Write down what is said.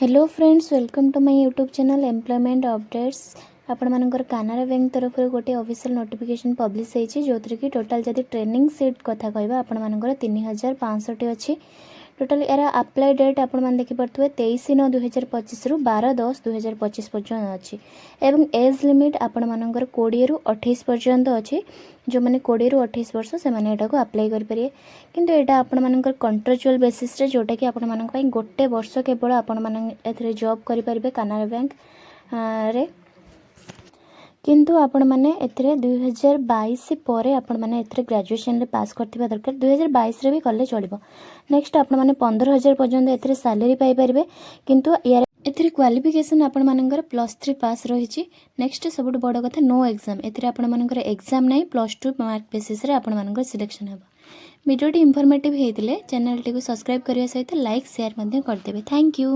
Hello friends, welcome to my YouTube channel employment updates. आपण मानकर Canada bank तरफ गोटे ऑफिशियल नोटिफिकेशन पब्लिश होती जो कि टोटाल जब ट्रेनिंग सीट कथा कहवा आपण मानकर 3550 अच्छी। टोटाल यार अप्लाई डेट आपण मैंने देखिपे 23/9/2025 रु 12/10/2025 पर्यटन अच्छी। एवं एज लिमिट आपण मानकर 20 रु 28 पर्यंत अच्छी। जो मैंने 20 रु 28 वर्ष से अप्लाई करेंगे किंतु यहाँ आपण मानकर कॉन्ट्रेक्चुअल बेसिस रे जोटा कि आपण मानक पई गोटे वर्ष केवल आपण माने एथरे जॉब करि परिबे कानाडा बैंक रे। किंतु आपण माने एथरे 2022 परे आपण माने एथरे ग्रेजुएशन रे पास करथिबा दरकार। 2022 रे भी कले चलिबो। नेक्स्ट आपण माने 15,000 पर्यंत एथरे सैलरी पाई परिबे किंतु यार एथरे क्वालिफिकेशन आपण मानकर +3 पास रहिछि। नेक्स्ट सबुठ बड़ कथा नो एग्जाम एथरे आपण मानकर एग्जाम नाही +2 मार्क बेसिस रे आपण मानकर सिलेक्शन हेबो। वीडियोटी इन्फॉर्मेटिव हेतिले चैनल टी को सब्सक्राइब करिया सहित लाइक शेयर मध्य कर देबे। Thank you.